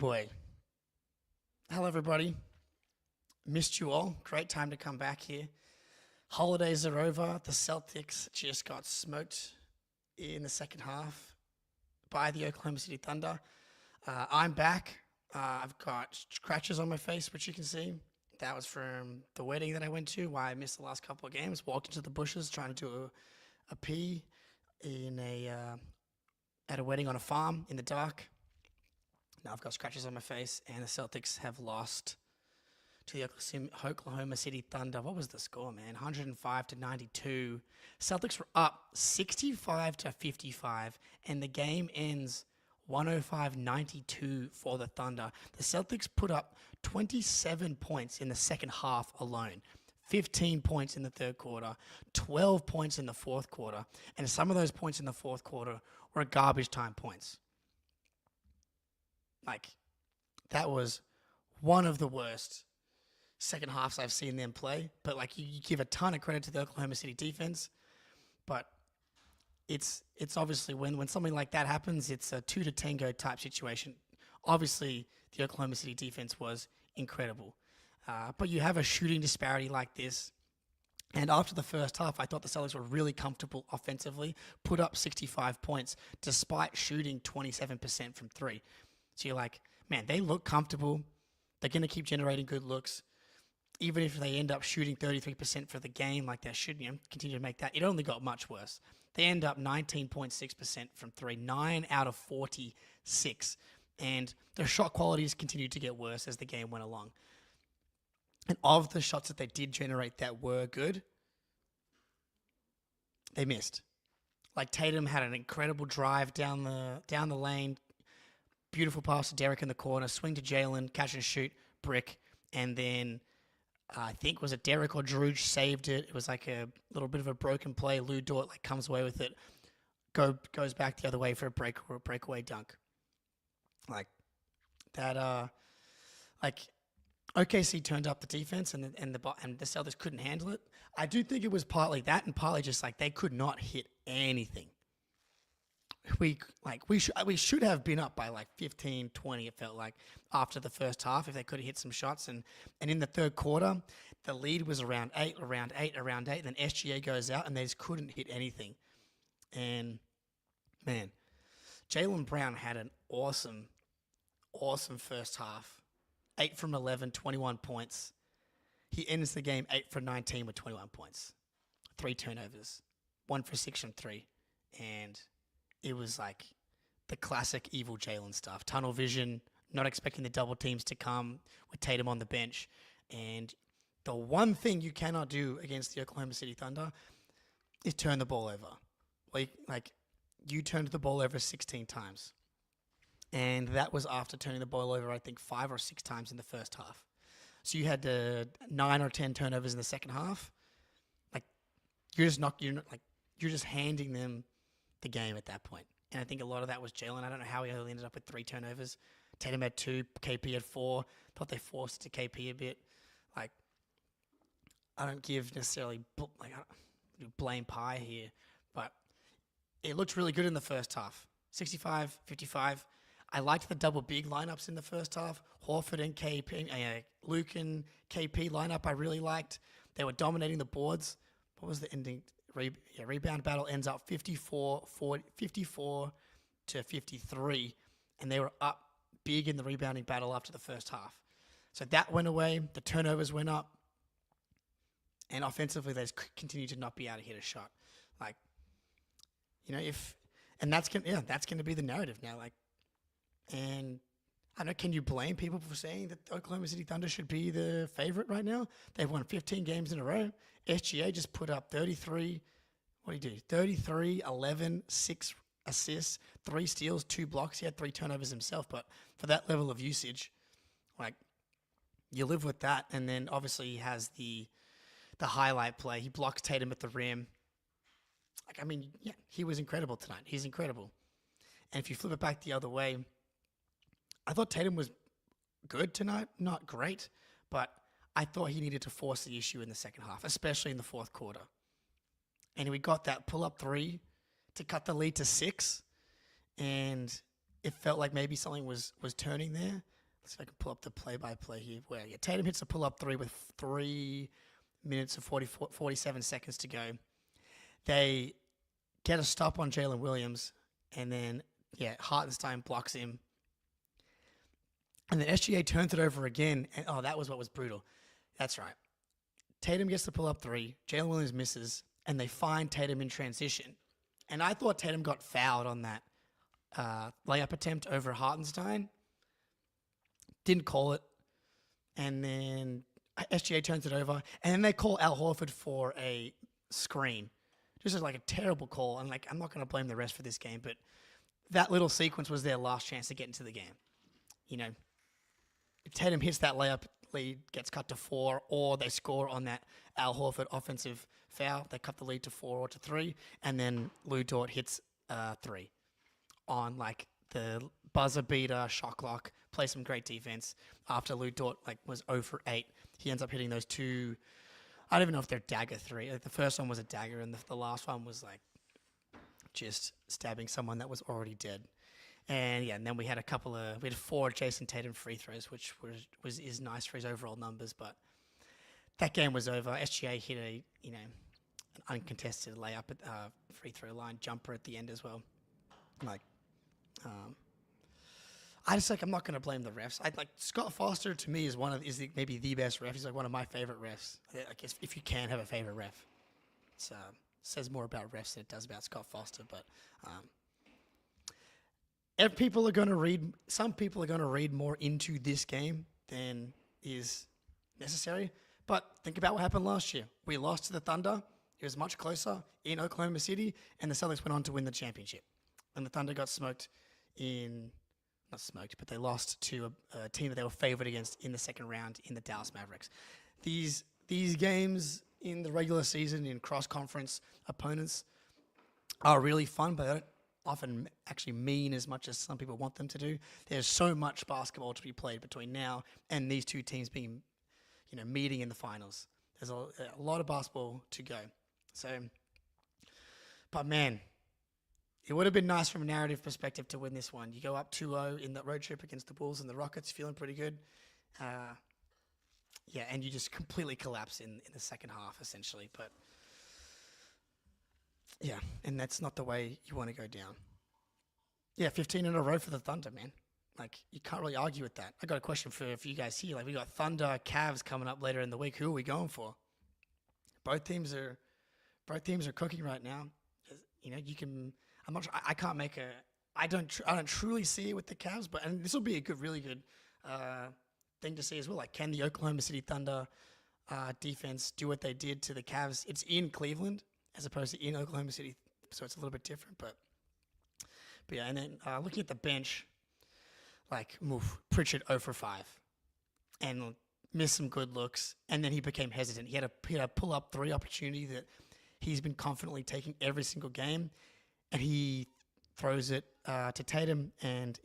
boy. Hello, everybody. Missed you all. Great time to come back here. Holidays are over. The Celtics just got smoked in the second half by the Oklahoma City Thunder. I'm back. I've got scratches on my face, which you can see. That was from the wedding that I went to, why I missed the last couple of games. Walked into the bushes trying to do a pee at a wedding on a farm in the dark. Now I've got scratches on my face, and the Celtics have lost to the Oklahoma City Thunder. What was the score, man? 105-92. Celtics were up 65-55, and the game ends 105-92 for the Thunder. The Celtics put up 27 points in the second half alone. 15 points in the third quarter, 12 points in the fourth quarter, and some of those points in the fourth quarter were garbage time points. That was one of the worst second halves I've seen them play. But, you give a ton of credit to the Oklahoma City defense. But it's obviously when something like that happens, it's a 2 to tango type situation. Obviously, the Oklahoma City defense was incredible. But you have a shooting disparity like this. And after the first half, I thought the Celtics were really comfortable offensively, put up 65 points despite shooting 27% from three. So you're like, man, they look comfortable. They're going to keep generating good looks. Even if they end up shooting 33% for the game like they should, continue to make that. It only got much worse. They end up 19.6% from three, 9 out of 46. And their shot qualities continued to get worse as the game went along. And of the shots that they did generate that were good, they missed. Tatum had an incredible drive down the lane, beautiful pass to Derek in the corner, swing to Jalen, catch and shoot, brick, and then I think was it Derek or Drew saved it. It was a little bit of a broken play. Lou Dort comes away with it, goes back the other way for a breakaway dunk. OKC turned up the defense and the Celtics couldn't handle it. I do think it was partly that and partly just they could not hit anything. We should have been up by 15, 20, it felt like, after the first half if they could have hit some shots. And in the third quarter, the lead was around 8, and then SGA goes out and they just couldn't hit anything. And, man, Jaylen Brown had an awesome first half. 8 from 11, 21 points. He ends the game 8 for 19 with 21 points. 3 turnovers. 1 for 6 from 3. And it was the classic evil Jalen stuff. Tunnel vision, not expecting the double teams to come with Tatum on the bench. And the one thing you cannot do against the Oklahoma City Thunder is turn the ball over. You turned the ball over 16 times. And that was after turning the ball over, I think, 5 or 6 times in the first half. So you had 9 or 10 turnovers in the second half. You're just handing them the game at that point. And I think a lot of that was Jalen. I don't know how he only ended up with 3 turnovers. Tatum had 2, KP had 4. Thought they forced it to KP a bit. I don't give necessarily blame pie here, but it looked really good in the first half. 65, 55. I liked the double big lineups in the first half. Horford and KP, Luke and KP lineup I really liked. They were dominating the boards. What was the ending? Rebound battle ends up 54 to 53, and they were up big in the rebounding battle after the first half. So that went away. The turnovers went up, and offensively they just continued to not be able to hit a shot. That's going to be the narrative now. And I don't know, can you blame people for saying that the Oklahoma City Thunder should be the favorite right now? They've won 15 games in a row. SGA just put up 33, 11, 6 assists, 3 steals, 2 blocks. He had 3 turnovers himself, but for that level of usage, you live with that. And then obviously he has the highlight play. He blocks Tatum at the rim. He was incredible tonight. He's incredible. And if you flip it back the other way, I thought Tatum was good tonight, not great, but I thought he needed to force the issue in the second half, especially in the fourth quarter. And we got that pull-up 3 to cut the lead to 6, and it felt like maybe something was turning there. So I can pull up the play-by-play here. Where Tatum hits a pull-up three with 3 minutes and 47 seconds to go. They get a stop on Jalen Williams, and then Hartenstein blocks him. And then SGA turns it over again, and that was what was brutal. That's right. Tatum gets the pull-up three, Jalen Williams misses, and they find Tatum in transition. And I thought Tatum got fouled on that layup attempt over Hartenstein. Didn't call it. And then SGA turns it over, and then they call Al Horford for a screen. Just as like a terrible call. And I'm not going to blame the refs for this game, but that little sequence was their last chance to get into the game. If Tatum hits that layup, lead gets cut to 4, or they score on that Al Horford offensive foul, they cut the lead to 4 or to 3, and then Lou Dort hits 3 on the buzzer beater, shot clock, play some great defense. After Lou Dort was 0 for 8, he ends up hitting those 2. I don't even know if they're dagger 3. The first one was a dagger, and the last one was just stabbing someone that was already dead. And then we had 4 Jason Tatum free throws, which is nice for his overall numbers. But that game was over. SGA hit an uncontested layup at free throw line jumper at the end as well. I'm not going to blame the refs. Scott Foster to me is maybe the best ref. He's one of my favorite refs. I guess if you can have a favorite ref, it says more about refs than it does about Scott Foster. But some people are going to read more into this game than is necessary. But think about what happened last year. We lost to the Thunder. It was much closer in Oklahoma City, and the Celtics went on to win the championship. And the Thunder got but they lost to a team that they were favored against in the second round in the Dallas Mavericks. These games in the regular season in cross-conference opponents are really fun, but they don't often actually mean as much as some people want them to do. There's so much basketball to be played between now and these two teams being, meeting in the finals. There's a lot of basketball to go. But man, it would have been nice from a narrative perspective to win this one. You go up 2-0 in that road trip against the Bulls and the Rockets, feeling pretty good. And you just completely collapse in the second half, essentially. But and that's not the way you want to go down. 15 in a row for the Thunder, man. You can't really argue with that. I got a question for you guys here. We got Thunder, Cavs coming up later in the week. Who are we going for? Both teams are cooking right now. You can. I'm not. I can't make a. I don't truly see it with the Cavs, and this will be a really good thing to see as well. Can the Oklahoma City Thunder defense do what they did to the Cavs? It's in Cleveland as opposed to in Oklahoma City, so it's a little bit different. But and then looking at the bench, Pritchard 0 for 5, and missed some good looks, and then he became hesitant. He had a pull-up 3 opportunity that he's been confidently taking every single game, and he throws it to Tatum, and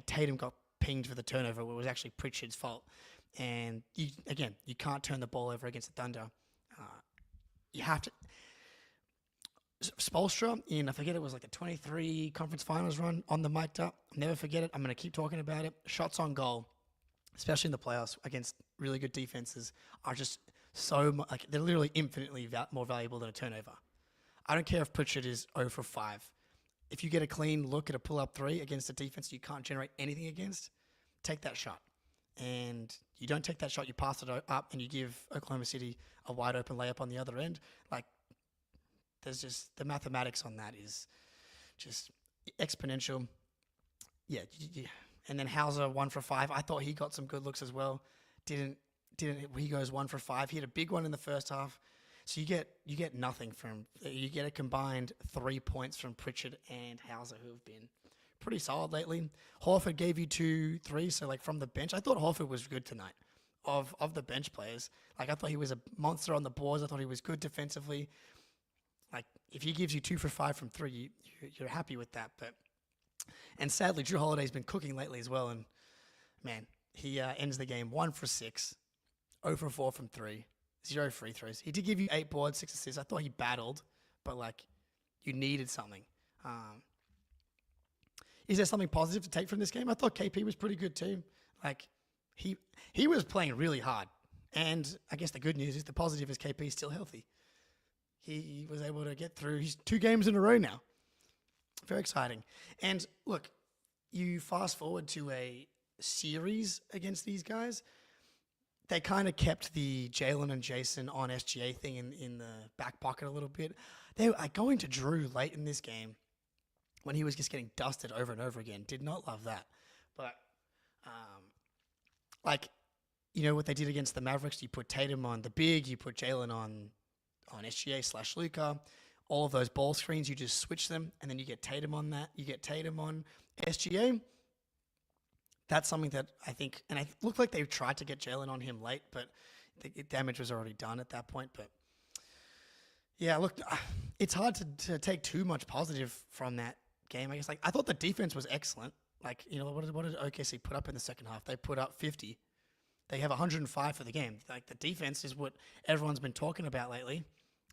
Tatum got pinged for the turnover. It was actually Pritchard's fault. And you can't turn the ball over against the Thunder. You have to. Spoelstra I forget it was the 23 conference finals run on the mic'd up. I'll never forget it. I'm going to keep talking about it. Shots on goal, especially in the playoffs against really good defenses, are just so much, they're literally infinitely more valuable than a turnover. I don't care if Pritchard is 0 for 5. If you get a clean look at a pull-up 3 against a defense you can't generate anything against, take that shot. And you don't take that shot, you pass it up, and you give Oklahoma City a wide-open layup on the other end. There's just, the mathematics on that is just exponential. And then Hauser 1 for 5. I thought he got some good looks as well. Didn't he goes 1 for 5. He had a big one in the first half. So you get nothing from, you get a combined 3 points from Pritchard and Hauser, who have been pretty solid lately. Horford gave you 2 threes, so from the bench, I thought Horford was good tonight. Of the bench players, I thought he was a monster on the boards. I thought he was good defensively. If he gives you 2 for 5 from 3, you're happy with that. And sadly, Drew Holiday's been cooking lately as well. And man, he ends the game 1 for 6, 0 for 4 from 3, 0 free throws. He did give you 8 boards, 6 assists. I thought he battled, but you needed something. Is there something positive to take from this game? I thought KP was pretty good too. Like he was playing really hard. And I guess the good news is the positive is KP is still healthy. He was able to get through. He's 2 games in a row now. Very exciting. And look, you fast forward to a series against these guys. They kind of kept the Jalen and Jason on SGA thing in the back pocket a little bit. They were going to Drew late in this game when he was just getting dusted over and over again. Did not love that. But, what they did against the Mavericks, you put Tatum on the big, you put Jalen on SGA/Luka. All of those ball screens, you just switch them, and then you get Tatum on that. You get Tatum on SGA. That's something that I think, and it looked like they tried to get Jalen on him late, but the damage was already done at that point. But yeah, look, it's hard to take too much positive from that game. I guess I thought the defense was excellent. What did OKC put up in the second half? They put up 50. They have 105 for the game. Like, the defense is what everyone's been talking about lately.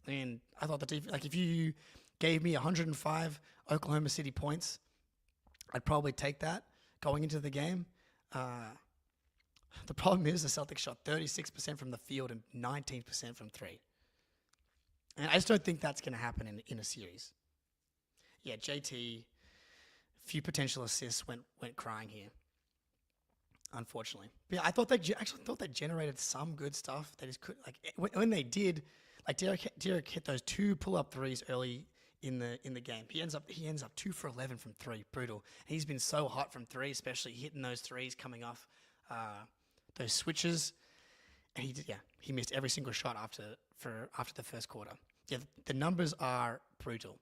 And I thought the defense, if you gave me 105 Oklahoma City points, I'd probably take that going into the game. The problem is the Celtics shot 36% from the field and 19% from 3. And I just don't think that's going to happen in a series. Yeah, JT, few potential assists went crying here, unfortunately. But yeah, I actually thought they generated some good stuff. They just couldn't, when they did, Derek hit those 2 pull-up threes early in the game. He ends up 2 for 11 from 3. Brutal. He's been so hot from 3, especially hitting those threes coming off those switches. And he missed every single shot after the first quarter. Yeah, the numbers are brutal.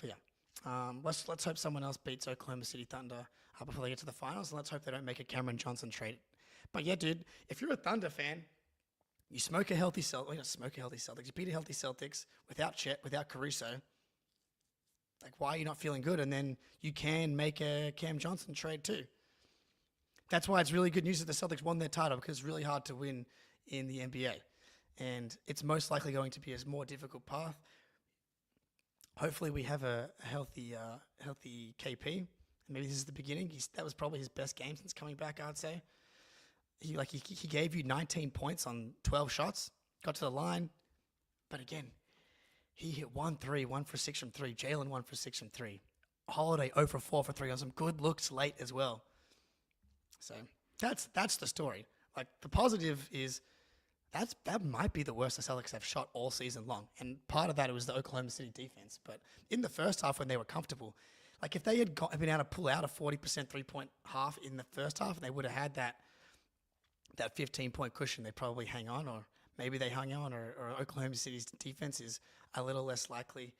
But yeah, let's hope someone else beats Oklahoma City Thunder before they get to the finals, and let's hope they don't make a Cameron Johnson trade. But yeah, dude, if you're a Thunder fan, you smoke a healthy Celtics. Well, you don't smoke a healthy Celtics. You beat a healthy Celtics without Chet, without Caruso. Like, why are you not feeling good? And then you can make a Cam Johnson trade too. That's why it's really good news that the Celtics won their title, because it's really hard to win in the NBA. And it's most likely going to be a more difficult path. Hopefully we have a healthy KP. Maybe this is the beginning. That was probably his best game since coming back, I'd say. He gave you 19 points on 12 shots, got to the line. But again, he hit 1 3, 1 for 6 from 3. Jalen 1 for 6 from 3. Holiday 0 for 4 for 3 on some good looks late as well. So that's the story. Like, the positive is that might be the worst the Celtics have shot all season long. And part of that was the Oklahoma City defense. But in the first half when they were comfortable, like if they had been able to pull out a 40% three-point half in the first half, and they would have had that 15-point cushion, they'd probably hang on, or maybe they hung on, or Oklahoma City's defense is a little less likely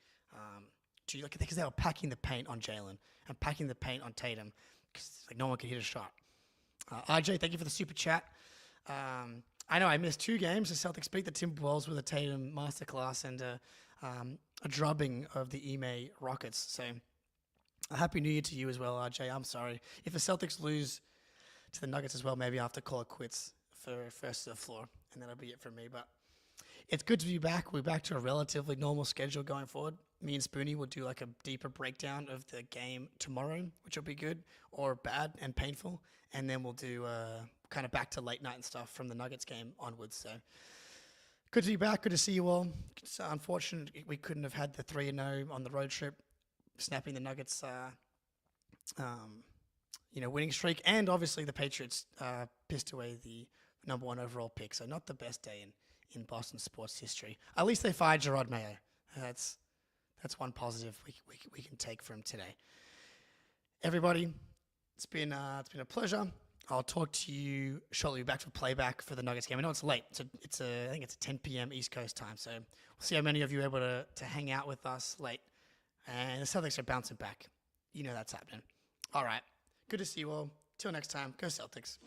to, because they were packing the paint on Jalen and packing the paint on Tatum, because no one could hit a shot. RJ, thank you for the super chat. I know I missed 2 games. The Celtics beat the Timberwolves with a Tatum masterclass and a drubbing of the Ime Rockets. So a happy New Year to you as well, RJ. I'm sorry. If the Celtics lose to the Nuggets as well, maybe I have to call it quits for first to the floor, and that'll be it for me. But it's good to be back. We're back to a relatively normal schedule going forward. Me and Spoonie will do like a deeper breakdown of the game tomorrow, which will be good or bad and painful. And then we'll do kind of back to late night and stuff from the Nuggets game onwards. So good to be back. Good to see you all. It's unfortunate we couldn't have had the 3-0 on the road trip, snapping the Nuggets, winning streak. And obviously the Patriots pissed away the number 1 overall pick. So not the best day in Boston sports history. At least they fired Gerard Mayo. That's one positive we can take from today. Everybody, it's been a pleasure. I'll talk to you shortly. Back for playback for the Nuggets game. I know it's late. I think it's a 10 p.m. East Coast time. So we'll see how many of you are able to hang out with us late. And the Celtics are bouncing back. You know that's happening. All right. Good to see you all. Till next time. Go Celtics.